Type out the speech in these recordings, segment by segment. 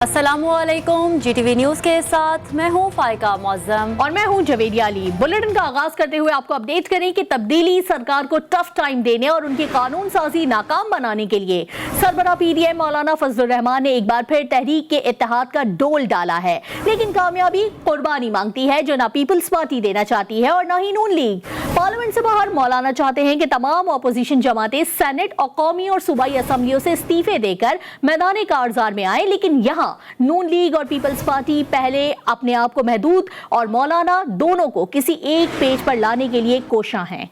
अस्सलामुअलैकुम, GTV news के साथ मैं हूं फाइका मौजम और मैं हूं जवेदी अली। बुलेटिन का आगाज करते हुए आपको अपडेट करें कि तब्दीली सरकार को टफ टाइम देने और उनकी कानून साजी नाकाम बनाने के लिए सरबराह PDM मौलाना फजलुर रहमान ने एक बार फिर तहरीक के इत्तेहाद का डोल डाला है, लेकिन कामयाबी कुर्बानी मांगती है जो ना पीपल्स पार्टी देना चाहती है और न ही नून लीग। पार्लियामेंट से बाहर मौलाना चाहते हैं कि तमाम अपोजिशन जमातें सेनेट और कौमी और सूबाई असम्बलियों से इस्तीफे देकर मैदान कारजार में आए, लेकिन यहाँ नून लीग और पीपल्स पार्टी पहले अपने आप को महदूद और मौलाना दोनों को किसी एक पेज पर लाने के लिए कोशां हैं।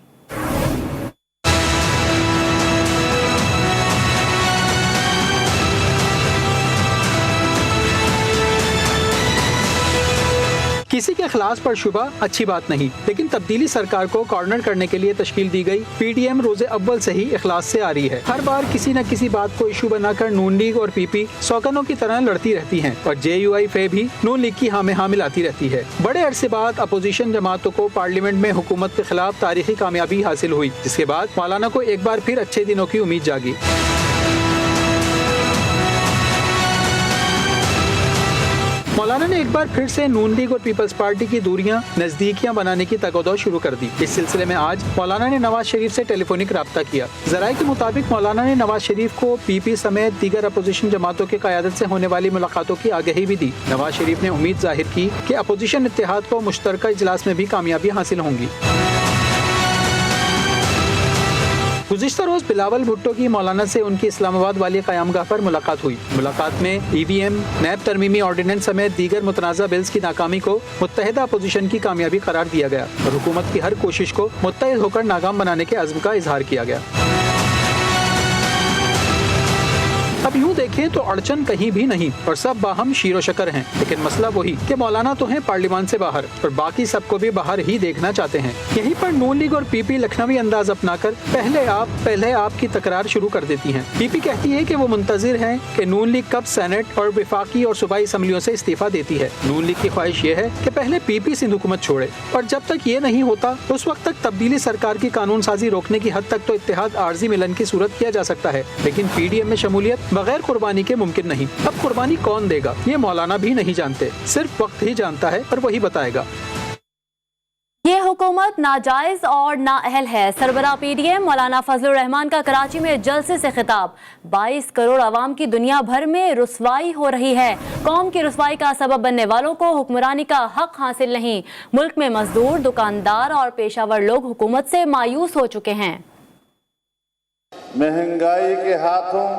किसी के खिलाफ पर शुबा अच्छी बात नहीं, लेकिन तब्दीली सरकार को कॉर्नर करने के लिए तश्कील दी गई PDM रोजे अव्वल से ही इखलास से आ रही है। हर बार किसी न किसी बात को इशू बनाकर नून लीग और PP सौगनों की तरह लड़ती रहती हैं और JUI भी नून लीग की हामी मिलाती रहती है। बड़े अरसे बाद अपोजिशन जमातों को पार्लियामेंट में हुकूमत के खिलाफ तारीखी कामयाबी हासिल हुई, जिसके बाद मौलाना को एक बार फिर अच्छे दिनों की उम्मीद जागी। मौलाना ने एक बार फिर से नून लीग और पीपल्स पार्टी की दूरियां नजदीकियां बनाने की तगोदो शुरू कर दी। इस सिलसिले में आज मौलाना ने नवाज शरीफ से टेलीफोनिक राब्ता किया। जराये के मुताबिक मौलाना ने नवाज शरीफ को PP समेत दीगर अपोजिशन जमातों की क़यादत से होने वाली मुलाकातों की आगाही भी दी। नवाज शरीफ ने उम्मीद जाहिर की कि अपोजिशन इत्तेहाद को मुश्तरका इजलास में भी कामयाबी हासिल होंगी। गुज़िश्ता रोज बिलावल भुट्टो की मौलाना से उनकी इस्लामाबाद वाली क़यामगाह पर मुलाकात हुई। मुलाकात में EVM, नैब तरमीमी ऑर्डिनेंस समेत दीगर मुतनाज़ा बिल्स की नाकामी को मुत्तहिदा अपोजिशन की कामयाबी करार दिया गया और हुकूमत की हर कोशिश को मुत्तहिद होकर नाकाम बनाने के अज़्म का इजहार किया गया। अब यूँ देखें तो अड़चन कहीं भी नहीं और सब बाहम शीरो शकर हैं, लेकिन मसला वही कि मौलाना तो हैं पार्लियामान से बाहर और बाकी सबको भी बाहर ही देखना चाहते हैं। यहीं पर नून लीग और PP लखनवी अंदाज अपनाकर पहले आप की तकरार शुरू कर देती हैं। PP कहती है कि वो मुंतजिर हैं कि नून लीग कब सेनेट और वफाकी और सूबाई असम्बलियों से इस्तीफा देती है। नून लीग की ख्वाहिश ये है कि पहले PP सिंध हुकूमत छोड़े और जब तक ये नहीं होता उस वक्त तक तब्दीली सरकार की कानून साजी रोकने की हद तक तो इत्तेहाद आर्जी मिलन की सूरत किया जा सकता है, लेकिन PDM में शमूलियत बगैर कुर्बानी के मुमकिन नहीं। अब कुर्बानी कौन देगा ये मौलाना भी नहीं जानते, सिर्फ वक्त ही जानता है और वही बताएगा। ये हुकूमत नाजायज और नाअहल है। सरबराह PDM मौलाना फजलुर रहमान का कराची में जलसे से खिताब। 22 करोड़ आवाम की दुनिया भर में रुसवाई हो रही है। कौम की रुसवाई का सबब बनने वालों को हुक्मरानी का हक हासिल नहीं। मुल्क में मजदूर, दुकानदार और पेशावर लोग हुकूमत से मायूस हो चुके हैं। महंगाई के हाथों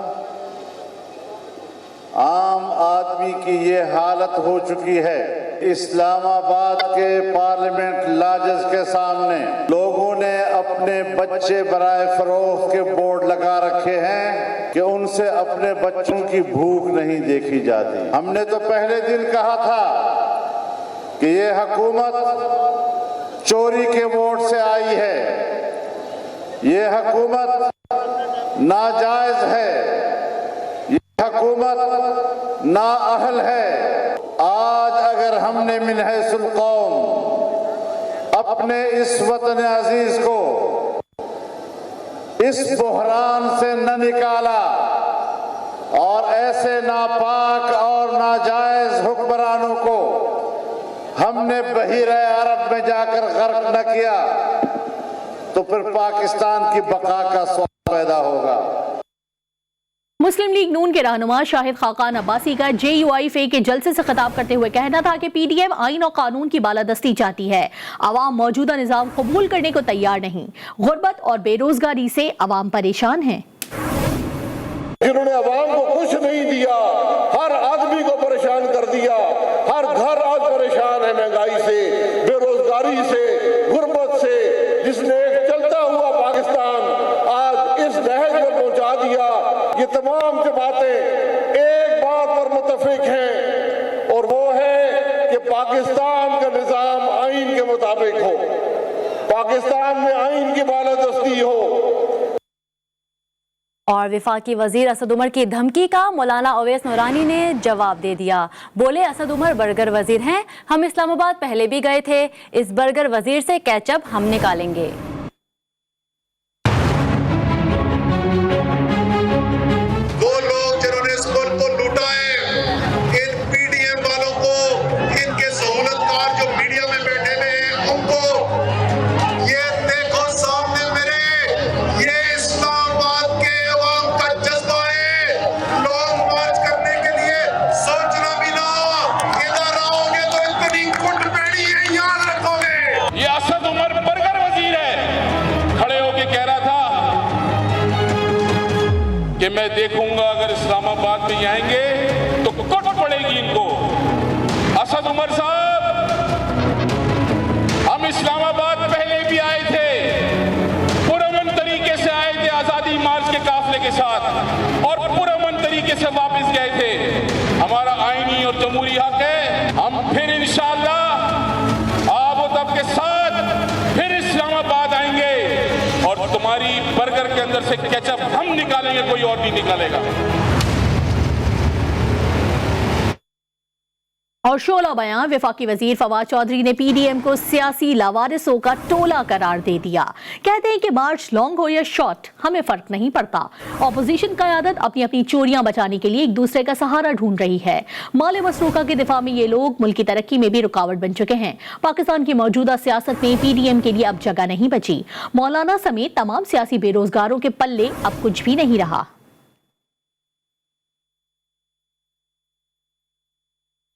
आम आदमी की ये हालत हो चुकी है। इस्लामाबाद के पार्लियामेंट लॉजेस के सामने लोगों ने अपने बच्चे बराए फरोख्त के बोर्ड लगा रखे हैं कि उनसे अपने बच्चों की भूख नहीं देखी जाती। हमने तो पहले दिन कहा था कि ये हुकूमत चोरी के वोट से आई है, ये हुकूमत नाजायज है, हुकूमत नाअहल है। आज अगर हमने मिन्हजुल कौम अपने इस वतन अजीज को इस बुहरान से न निकाला और ऐसे नापाक और नाजायज हुक्मरानों को हमने बहीरे अरब में जाकर गर्क न किया तो फिर पाकिस्तान की बका का सवाल पैदा होगा। मुस्लिम लीग नून के रहनुमा शाहिद खाकान अब्बासी का JUI के जलसे से खिताब करते हुए कहना था कि PDM आइन और कानून की बालादस्ती चाहती है। अवाम मौजूदा निज़ाम कबूल करने को तैयार नहीं। गुर्बत और बेरोजगारी से अवाम परेशान है। जिन्होंने अवाम को कुछ नहीं दिया, हर आदमी को परेशान कर दिया। हर घर आज परेशान है महंगाई से, बेरोजगारी से, गुर्बत से, जिसने एक चलता हुआ पाकिस्तान आज इस दहज में पहुंचा दिया। ये तमाम जमातें एक बात पर मुत्तफिक हैं और वो है कि पाकिस्तान का निजाम आइन के मुताबिक हो, पाकिस्तान में आइन की बालादस्ती हो। और वफाकी वजीर असद उमर की धमकी का मौलाना अवैस नूरानी ने जवाब दे दिया। बोले, असद उमर बर्गर वजीर हैं, हम इस्लामाबाद पहले भी गए थे, इस बर्गर वजीर से कैचअप हम निकालेंगे। वो लोग जिन्होंने इस मुल्क को लूटा है, नहीं आएंगे तो कुट पड़ेगी इनको। असद उमर साहब, हम इस्लामाबाद पहले भी आए थे, पुरअमन तरीके से आए थे आजादी मार्च के काफले के साथ और पुरअमन तरीके से वापस गए थे। हमारा आईनी और जमहूरी हक है। हम फिर इंशाअल्लाह आबोतब के साथ फिर इस्लामाबाद आएंगे और तुम्हारी बर्गर के अंदर से केचप हम निकालेंगे, कोई और नहीं निकालेगा। और शोला बयान, वफाकी वजीर फवाद चौधरी ने पीडीएम को सियासी लावारिसों का टोला करार दे दिया। कहते हैं कि मार्च लॉन्ग हो या शॉर्ट, हमें फर्क नहीं पड़ता। ऑपोजिशन क़यादत अपनी अपनी चोरियां बचाने के लिए एक दूसरे का सहारा ढूंढ रही है। माल मसरूका के दिफा में ये लोग मुल्क की तरक्की में भी रुकावट बन चुके हैं। पाकिस्तान की मौजूदा सियासत में पीडीएम के लिए अब जगह नहीं बची। मौलाना समेत तमाम सियासी बेरोजगारों के पल्ले अब कुछ भी नहीं रहा।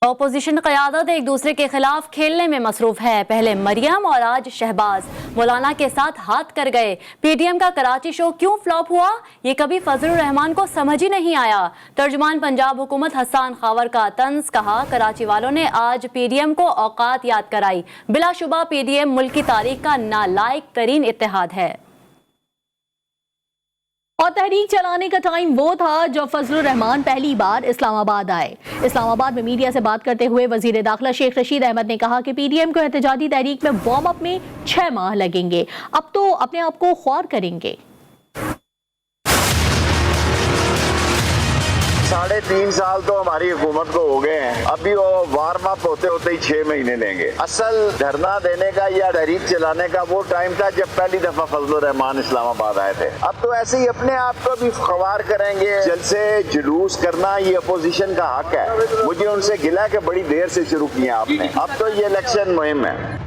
ऑपोजिशन क़यादत एक दूसरे के खिलाफ खेलने में मसरूफ है। पहले मरियम और आज शहबाज मौलाना के साथ हाथ कर गए। पीटीएम का कराची शो क्यों फ्लॉप हुआ, ये कभी फजलुर रहमान को समझ ही नहीं आया। तर्जुमान पंजाब हुकूमत हसन खावर का तंज, कहा कराची वालों ने आज पीडीएम को औकात याद कराई। बिलाशुबा पीडीएम मुल्क की तारीख का नालायक तरीन इत्तेहाद है। और तहरीक चलाने का टाइम वो था जब फजलुर रहमान पहली बार इस्लामाबाद आए। इस्लामाबाद में मीडिया से बात करते हुए वजीर दाखिला शेख रशीद अहमद ने कहा कि पीडीएम को एहतजाजी तहरीक में वार्म अप में 6 माह लगेंगे, अब तो अपने आप को ख्वार करेंगे। 3.5 साल तो हमारी हुकूमत को हो गए हैं, अभी वो वार्म अप होते होते ही 6 महीने लेंगे। असल धरना देने का या तहरीक चलाने का वो टाइम था जब पहली दफा फजलुर रहमान इस्लामाबाद आए थे। अब तो ऐसे ही अपने आप को भी ख्वार करेंगे। जलसे जुलूस करना ये अपोजिशन का हक है। मुझे उनसे गिला कि बड़ी देर से शुरू किया आपने, अब तो ये इलेक्शन मुहिम है।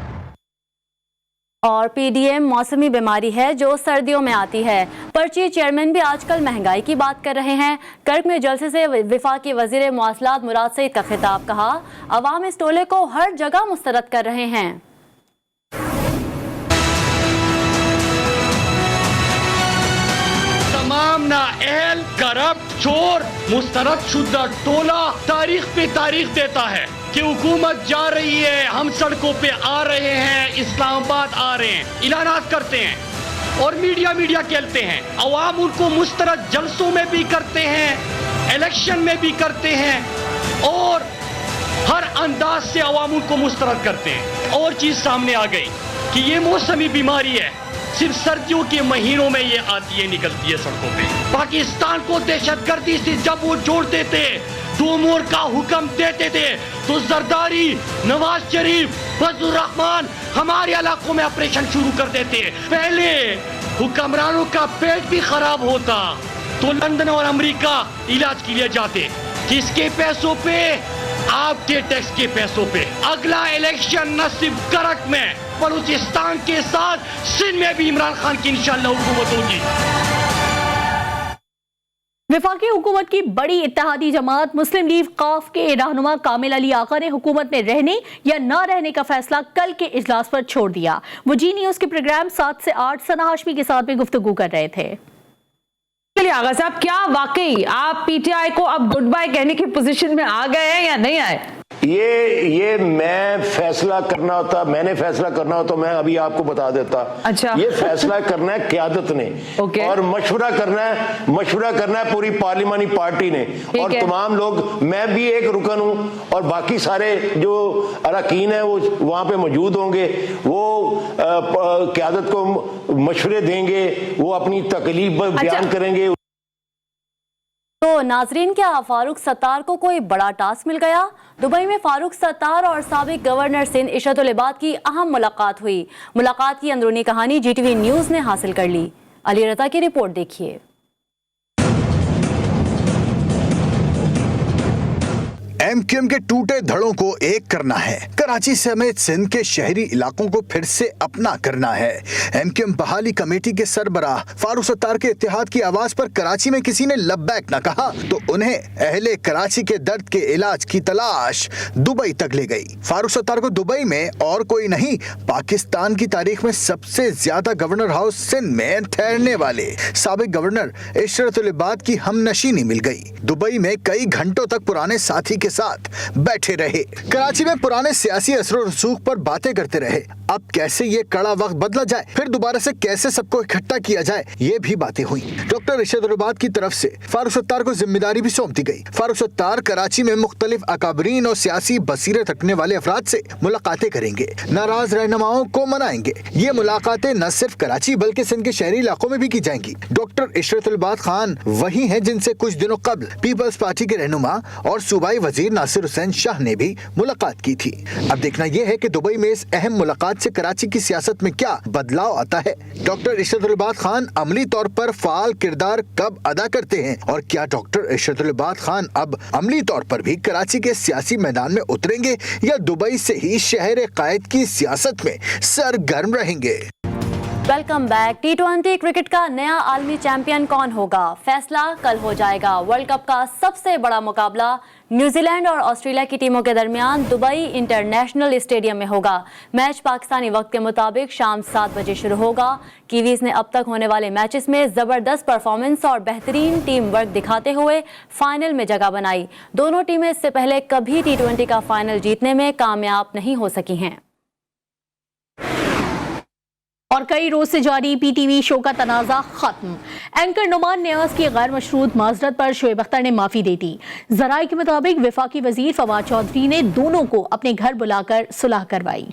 और पीडीएम मौसमी बीमारी है जो सर्दियों में आती है। पर्ची चेयरमैन भी आजकल महंगाई की बात कर रहे हैं। कर्क में जलसे से वफाकी वजीर मवासलात मुराद सईद का खिताब, कहा अवाम इस टोले को हर जगह मुस्तरद कर रहे हैं। तमाम नाअहल, करप्ट, चोर, मुस्तरद शुदा टोला तारीख पे तारीख देता है कि हुकूमत जा रही है, हम सड़कों पे आ रहे हैं, इस्लामाबाद आ रहे हैं, ऐलानात करते हैं और मीडिया खेलते हैं। अवाम उनको मुस्तरद जलसों में भी करते हैं, इलेक्शन में भी करते हैं और हर अंदाज से अवाम उनको मुस्तरद करते हैं। और चीज सामने आ गई कि ये मौसमी बीमारी है, सिर्फ सर्दियों के महीनों में ये आती है, निकलती है सड़कों पे। पाकिस्तान को दहशतगर्दी से जब वो जोड़ते थे, दो मोर का हुक्म देते थे, तो जरदारी, नवाज शरीफ, फजलुर रहमान हमारे इलाकों में ऑपरेशन शुरू कर देते। पहले हुक्मरानों का पेट भी खराब होता तो लंदन और अमेरिका इलाज के लिए जाते। किसके पैसों पे? आपके टैक्स के पैसों पे। अगला इलेक्शन न सिर्फ करक में, बलूचिस्तान के साथ सिंध में भी इमरान खान की इंशाअल्लाह हुकूमत होगी। वफाकी हुकूमत की बड़ी इत्तेहादी जमात मुस्लिम लीग काफ के रहनुमा कामिल अली आका ने हुकूमत में रहने या ना रहने का फैसला कल के इजलास पर छोड़ दिया। वो जी न्यूज के प्रोग्राम 7 से 8 सना हाशमी के साथ में गुफ्तगू कर रहे थे। आगा साहब, क्या वाकई आप पीटीआई को अब गुड बाय कहने की पोजीशन में आ गए हैं या नहीं आए? ये मैंने फैसला करना होता मैं अभी आपको बता देता। अच्छा। ये फैसला करना है क़यादत ने और मशवरा करना है पूरी पार्लिमानी पार्टी ने और तमाम लोग। मैं भी एक रुकन हूं और बाकी सारे जो अरकान है वो वहां पे मौजूद होंगे। वो क़यादत को मशवरे देंगे, वो अपनी तकलीफ बयान करेंगे। तो नाजरीन, क्या फारूक सत्तार को कोई बड़ा टास्क मिल गया? दुबई में फारूक सत्तार और साबिक गवर्नर सिंध इशरत उल इबाद की अहम मुलाकात हुई। मुलाकात की अंदरूनी कहानी जीटीवी न्यूज ने हासिल कर ली। अली रजा की रिपोर्ट देखिए। एमक्यूएम के टूटे धड़ों को एक करना है। कराची समेत सिंध के शहरी इलाकों को फिर से अपना करना है। एमक्यूएम बहाली कमेटी के सरबराह फारूक सत्तार के इत्तेहाद की आवाज पर कराची में किसी ने लब्बैक न कहा तो उन्हें अहले कराची के दर्द के इलाज की तलाश दुबई तक ले गई। फारूक सत्तार को दुबई में और कोई नहीं, पाकिस्तान की तारीख में सबसे ज्यादा गवर्नर हाउस सिंध में ठहरने वाले साबिक गवर्नर इशरतुल इबाद की हमनशीनी मिल गई। दुबई में कई घंटों तक पुराने साथी के साथ बैठे रहे। कराची में पुराने सियासी असर और रसूख पर बातें करते रहे। अब कैसे ये कड़ा वक्त बदला जाए, फिर दोबारा से कैसे सबको इकट्ठा किया जाए, ये भी बातें हुई। डॉक्टर इशरतुल इबाद की तरफ से फारूक सत्तार को जिम्मेदारी भी सौंप दी गई। फारूक सत्तार कराची में मुख्तलिफ अकाबरीन और सियासी बसीरत रखने वाले अफराद से मुलाकातें करेंगे, नाराज रहनुमाओं को मनाएंगे। ये मुलाकातें न सिर्फ कराची बल्कि सिंध के शहरी इलाकों में भी की जाएंगी। डॉक्टर इशरतुल इबाद खान वही हैं जिनसे कुछ दिनों कबल पीपल्स पार्टी के रहनुमा और सूबाई वजीर नासिर हुसैन शाह ने भी मुलाकात की थी। अब देखना यह है कि दुबई में इस अहम मुलाकात से कराची की सियासत में क्या बदलाव आता है। डॉक्टर इशरतुल इबाद खान अमली तौर पर फाल किरदार कब अदा करते हैं और क्या डॉक्टर इशरतुल इबाद खान अब अमली तौर पर भी कराची के सियासी मैदान में उतरेंगे या दुबई से ही शहर कायद की सियासत में सरगर्म रहेंगे। Welcome back. टी20 क्रिकेट का नया आलमी चैंपियन कौन होगा, फैसला कल हो जाएगा। वर्ल्ड कप का सबसे बड़ा मुकाबला न्यूजीलैंड और ऑस्ट्रेलिया की टीमों के दरमियान दुबई इंटरनेशनल स्टेडियम में होगा। मैच पाकिस्तानी वक्त के मुताबिक शाम 7 बजे शुरू होगा। कीवीज ने अब तक होने वाले मैचेस में जबरदस्त परफॉर्मेंस और बेहतरीन टीम वर्क दिखाते हुए फाइनल में जगह बनाई। दोनों टीमें इससे पहले कभी टी20 का फाइनल जीतने में कामयाब नहीं हो सकी हैं। और कई रोज से जारी पीटीवी शो का तनाजा खत्म। एंकर नुमान नियाज की गैर मशरूत माजरत पर शोएब अख्तर ने माफी दे दी। जराए के मुताबिक वफाकी वजीर फवाद चौधरी ने दोनों को अपने घर बुलाकर सुलह करवाई।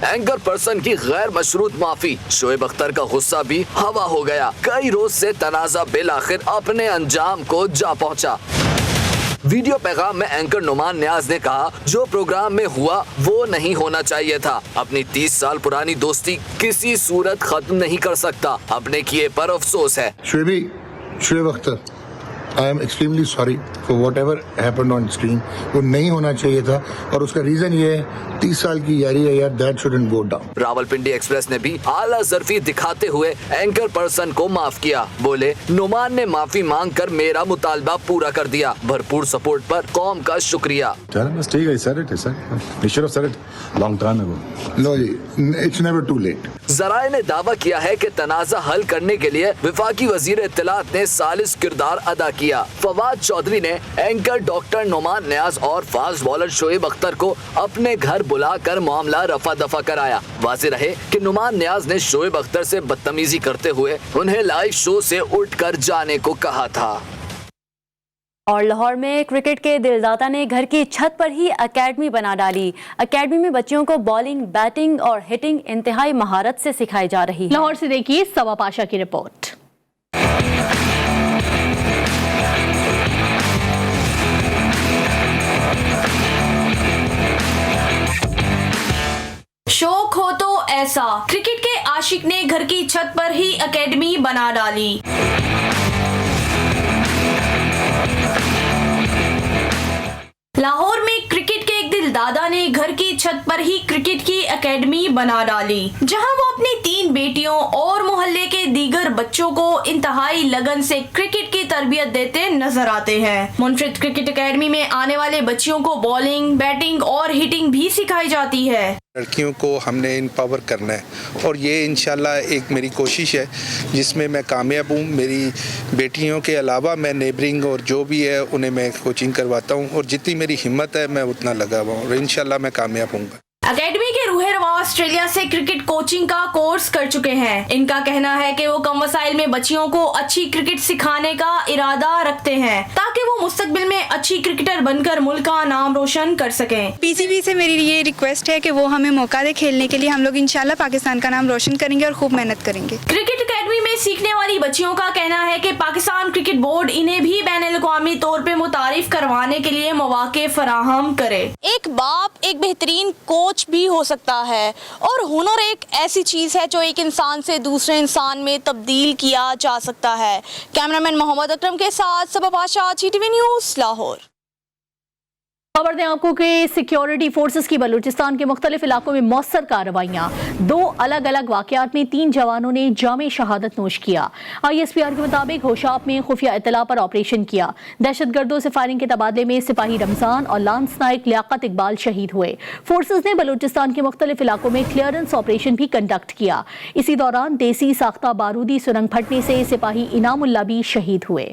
एंकर पर्सन की गैर मशरूत माफी, शोएब अख्तर का गुस्सा भी हवा हो गया। कई रोज से तनाजा बिल आखिर अपने अंजाम को जा पहुंचा। वीडियो पैगाम में एंकर नुमान नियाज ने कहा, जो प्रोग्राम में हुआ वो नहीं होना चाहिए था। अपनी 30 साल पुरानी दोस्ती किसी सूरत खत्म नहीं कर सकता। अपने किए पर अफसोस है। Shoaib Akhtar, I am extremely sorry for whatever happened on screen. वो नहीं होना चाहिए था और उसका रीजन ये है 30 साल की यारी है यार, that shouldn't go down. Rawalpindi express ने भी आला ज़र्फी दिखाते हुए एंकर पर्सन को माफ किया। बोले, नुमान ने माफी मांग कर मेरा मुतालबा पूरा कर दिया। भरपूर सपोर्ट पर कौम का शुक्रिया। No ji, it's never too late. जराए ने दावा किया है कि तनाजा हल करने के लिए वफाकी वजीर इत्तलात ने सालिस किरदार अदा किया। फवाद चौधरी ने एंकर डॉक्टर नुमान नियाज और फास्ट बॉलर शोएब अख्तर को अपने घर बुलाकर मामला रफा दफा कराया। वाज़ेह रहे कि नुमान नियाज ने शोएब अख्तर से बदतमीजी करते हुए उन्हें लाइव शो से उठकर जाने को कहा था। और लाहौर में क्रिकेट के दिलदाता ने घर की छत पर ही एकेडमी बना डाली। एकेडमी में बच्चियों को बॉलिंग, बैटिंग और हिटिंग इंतहाई महारत से सिखाई जा रही है। लाहौर से देखिए सबा पाशा की रिपोर्ट। शौक हो तो ऐसा, क्रिकेट के आशिक ने घर की छत पर ही एकेडमी बना डाली। लाहौर में क्रिकेट के एक दिलदादा ने घर की छत पर ही क्रिकेट की एकेडमी बना डाली, जहां वो अपनी 3 बेटियों और मोहल्ले के दीगर बच्चों को इंतहाई लगन से क्रिकेट की तरबियत देते नजर आते हैं। मुनफरिद क्रिकेट एकेडमी में आने वाले बच्चियों को बॉलिंग, बैटिंग और हिटिंग भी सिखाई जाती है। लड़कियों को हमने इम्पावर करना है और ये इंशाल्लाह एक मेरी कोशिश है जिसमें मैं कामयाब हूँ। मेरी बेटियों के अलावा मैं नेबरिंग और जो भी है उन्हें मैं कोचिंग करवाता हूँ और जितनी मेरी हिम्मत है मैं उतना लगा हुआ हूँ और इंशाल्लाह मैं कामयाब हूँगा। एकेडमी के रूहे रवा ऑस्ट्रेलिया से क्रिकेट कोचिंग का कोर्स कर चुके हैं। इनका कहना है कि वो कम वसाइल में बच्चियों को अच्छी क्रिकेट सिखाने का इरादा रखते हैं ताकि वो मुस्तकबिल में अच्छी क्रिकेटर बनकर मुल्क का नाम रोशन कर सकें। पीसीबी से मेरी ये रिक्वेस्ट है कि वो हमें मौका दे खेलने के लिए। हम लोग इंशाल्लाह पाकिस्तान का नाम रोशन करेंगे और खूब मेहनत करेंगे। क्रिकेट एकेडमी में सीखने वाली बच्चियों का कहना है कि पाकिस्तान क्रिकेट बोर्ड इन्हें भी बैनुल-अक़वामी तौर पे मुतारिफ करवाने के लिए मौके फराहम करे। एक बाप एक बेहतरीन कोच भी हो सकता है और हुनर एक ऐसी चीज़ है जो एक इंसान से दूसरे इंसान में तब्दील किया जा सकता है। कैमरामैन मोहम्मद अकरम के साथ सबा पाशा, GTV न्यूज़, लाहौर। खबर दें आपको कि सिक्योरिटी फोर्सेस की बलूचिस्तान के मुख्तलिफ इलाकों में मौसर कार्रवाइयाँ। 2 अलग अलग वाक़यात में 3 जवानों ने जामे शहादत नोश किया। ISPR के मुताबिक होशाब में खुफिया इत्तला पर ऑपरेशन किया। दहशतगर्दों से फायरिंग के तबादले में सिपाही रमजान और लांस नायक लियाकत इकबाल शहीद हुए। फोर्सेस ने बलूचिस्तान के मुख्तलिफ इलाकों में क्लियरेंस ऑपरेशन भी कंडक्ट किया। इसी दौरान देसी साख्ता बारूदी सुरंग फटने से सिपाही इनामुल्लाह भी शहीद हुए।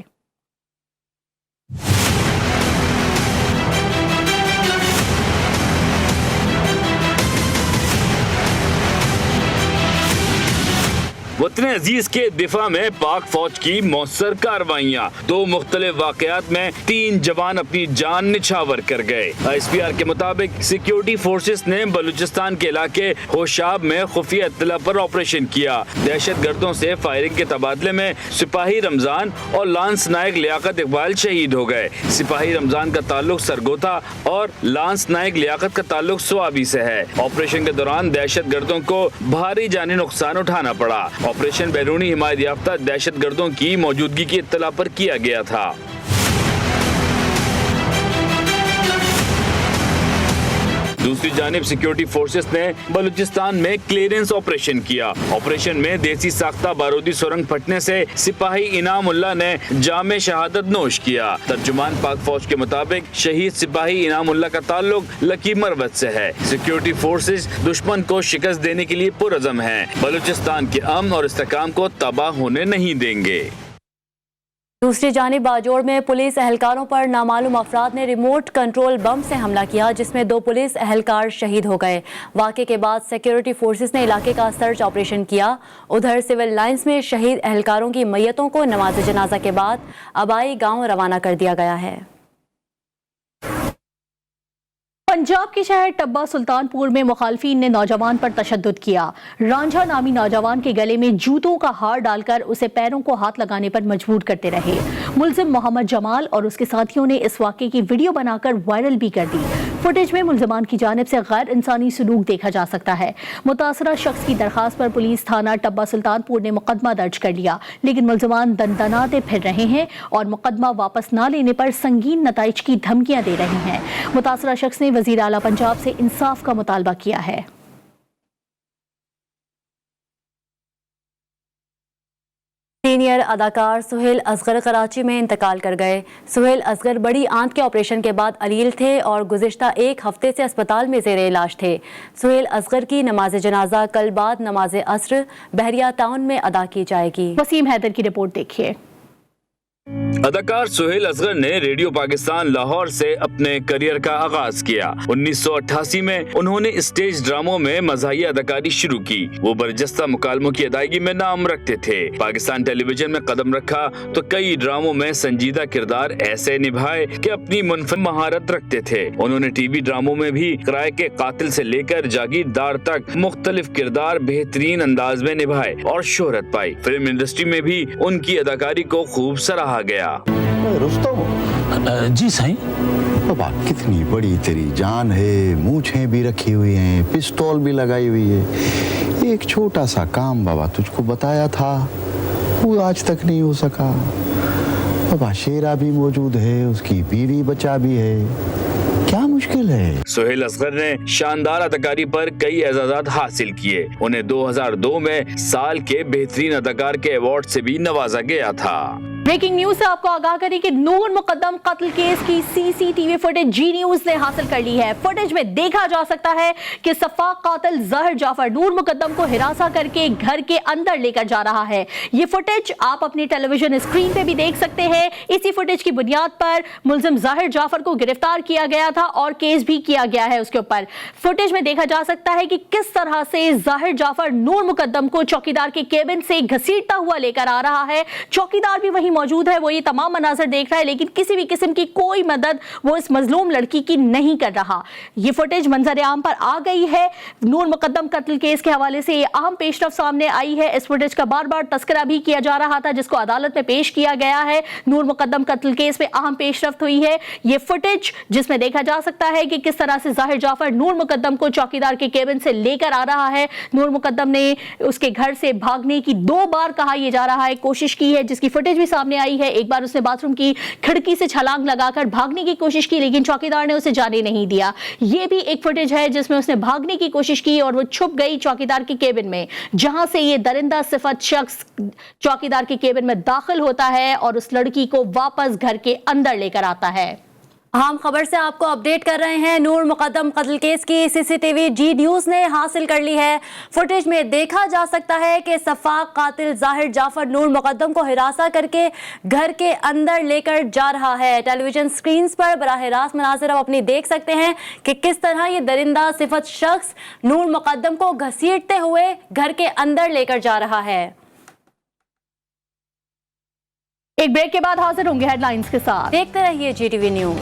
वतन अजीज के दिफा में पाक फौज की मौसर कार्रवाइयाँ। 2 मुख्तलिफ वाकयात में 3 जवान अपनी जान निछावर कर गए। ISPR के मुताबिक सिक्योरिटी फोर्सेस ने बलूचिस्तान के इलाके होशाब में खुफिया इत्तला पर ऑपरेशन किया। दहशत गर्दों से फायरिंग के तबादले में सिपाही रमजान और लांस नायक लियाकत इकबाल शहीद हो गए। सिपाही रमजान का ताल्लुक सरगोथा और लांस नायक लियाकत का ताल्लुक स्वाबी से है। ऑपरेशन के दौरान दहशत गर्दों को भारी जानी नुकसान उठाना पड़ा। ऑपरेशन बैरूनी हिमायत याफ्ता दहशत गर्दों की मौजूदगी की इत्तला पर किया गया था। दूसरी जानिब सिक्योरिटी फोर्सेस ने बलूचिस्तान में क्लियरेंस ऑपरेशन किया। ऑपरेशन में देसी साख्ता बारूदी सुरंग फटने से सिपाही इनामुल्लाह ने जामे शहादत नोश किया। तर्जुमान पाक फौज के मुताबिक शहीद सिपाही इनामुल्लाह का ताल्लुक लकी मरवत से है। सिक्योरिटी फोर्सेस दुश्मन को शिकस्त देने के लिए पुरअज़म हैं। बलूचिस्तान के अमन और इस्तेहकाम को तबाह होने नहीं देंगे। दूसरी जानिब बाजोड़ में पुलिस एहलकारों पर नामालूम अफराद ने रिमोट कंट्रोल बम से हमला किया, जिसमें 2 पुलिस एहलकार शहीद हो गए। वाक़े के बाद सिक्योरिटी फोर्सेस ने इलाके का सर्च ऑपरेशन किया। उधर सिविल लाइंस में शहीद एहलकारों की मैयतों को नमाज जनाजा के बाद अबाई गांव रवाना कर दिया गया है। पंजाब के शहर टब्बा सुल्तानपुर में मुखालफीन ने नौजवान पर तशद्दुद किया। रांझा नामी नौजवान के गले में जूतों का हार डालकर उसे पैरों को हाथ लगाने पर मजबूर करते रहे। मुलजिम मोहम्मद जमाल और उसके साथियों ने इस वाक़े की वीडियो बनाकर वायरल भी कर दी। फुटेज में मुलजमान की जानिब से गैर इंसानी सलूक देखा जा सकता है। मुतासरा शख्स की दरखास्त पर पुलिस थाना टब्बा सुल्तानपुर ने मुकदमा दर्ज कर लिया, लेकिन मुलजमान दनदनाते फिर रहे हैं और मुकदमा वापस न लेने पर संगीन नताइज की धमकियां दे रहे हैं। मुतासरा शख्स ने वज़ीर आला पंजाब से इंसाफ का मुतालबा किया है। सीनियर अदाकार सुहेल असगर कराची में इंतकाल कर गए। सुहेल असगर बड़ी आंत के ऑपरेशन के बाद अलील थे और गुज़िश्ता 1 हफ्ते से अस्पताल में ज़ेरे इलाज थे। सुहेल असगर की नमाज जनाजा कल बाद नमाज असर बहरिया टाउन में अदा की जाएगी। वसीम हैदर की रिपोर्ट देखिए। अदाकार सुहेल असगर ने रेडियो पाकिस्तान लाहौर से अपने करियर का आगाज किया। 1988 में उन्होंने स्टेज ड्रामों में मज़ाहिया अदाकारी शुरू की। वो बरजस्ता मुकालमों की अदायगी में नाम रखते थे। पाकिस्तान टेलीविजन में कदम रखा तो कई ड्रामों में संजीदा किरदार ऐसे निभाए कि अपनी मुनफरद महारत रखते थे। उन्होंने टीवी ड्रामों में भी किराए के कातिल से लेकर जागीरदार तक मुख्तलिफ किरदार बेहतरीन अंदाज में निभाए और शोहरत पाई। फिल्म इंडस्ट्री में भी उनकी अदाकारी को खूब सराहा गया। रुस्तम जी साईं। बाबा कितनी बड़ी तेरी जान है, मूंछें भी रखी हुई हैं, पिस्तौल भी लगाई हुई है। एक छोटा सा काम बाबा तुझको बताया था, वो आज तक नहीं हो सका। बाबा शेरा भी मौजूद है, उसकी बीवी बच्चा भी है, क्या मुश्किल है? सुहेल असगर ने शानदार अदाकारी पर कई एजाज़ात हासिल किए। उन्हें 2002 में साल के बेहतरीन अदाकार के अवार्ड से भी नवाजा गया था। ब्रेकिंग न्यूज से आपको आगाह करें कि नूर मुकद्दम कत्ल केस की सीसीटीवी फुटेज जी न्यूज ने हासिल कर ली है। फुटेज में देखा जा सकता है कि सफाक कातिल ज़ाहिर जाफर नूर मुकद्दम को हिरासा करके घर के अंदर लेकर जा रहा है। ये फुटेज आप अपनी टेलीविजन स्क्रीन पे भी देख सकते हैं। इसी फुटेज की बुनियाद पर मुलजिम ज़ाहिर जाफर को गिरफ्तार किया गया था और केस भी किया गया है उसके ऊपर। फुटेज में देखा जा सकता है कि किस तरह से ज़ाहिर जाफर नूर मुकद्दम को चौकीदार के केबिन से घसीटता हुआ लेकर आ रहा है। चौकीदार भी वहीं मौजूद है वो ये तमाम मनाजर देख रहा है, लेकिन किसी भी किस्म की कोई मदद वो इस मजलूम लड़की की नहीं कर रहा। ये फुटेज मंजर आम पर आ गई है। नूर मुकद्दम कत्ल केस के हवाले से ये अहम पेशरफ सामने आई है। इस फुटेज का बार बार तस्करा भी किया जा रहा था, जिसको अदालत में पेश किया गया है। नूर मुकद्दम कत्ल केस में अहम पेशरफ हुई है ये फुटेज, जिसमें देखा जा सकता है कि किस तरह से जाहिर जाफर नूर मुकद्दम को चौकीदार के केबिन से लेकर आ रहा है। नूर मुकद्दम ने उसके घर से भागने की 2 बार कहा यह जा रहा है कोशिश की है, जिसकी फुटेज भी सामने आई है। एक बार उसने बाथरूम की खिड़की से छलांग लगाकर भागने की कोशिश की, लेकिन चौकीदार ने उसे जाने नहीं दिया। यह भी एक फुटेज है जिसमें उसने भागने की कोशिश की और वो छुप गई चौकीदार के केबिन में, जहां से ये दरिंदा सिफत शख्स चौकीदार के केबिन में दाखिल होता है और उस लड़की को वापस घर के अंदर लेकर आता है। अहम खबर से आपको अपडेट कर रहे हैं। नूर मुकद्दम कत्ल केस की सीसीटीवी जी न्यूज ने हासिल कर ली है। फुटेज में देखा जा सकता है कि सफाक कातिल जाहिर जाफर नूर मुकद्दम को हिरासा करके घर के अंदर लेकर जा रहा है। टेलीविजन स्क्रीन पर बराह रास्त मनाजिर आप अपनी देख सकते हैं कि किस तरह ये दरिंदा सिफत शख्स नूर मुकद्दम को घसीटते हुए घर के अंदर लेकर जा रहा है। एक ब्रेक के बाद हाजिर होंगे हेडलाइंस के साथ। देखते रहिए GTV न्यूज।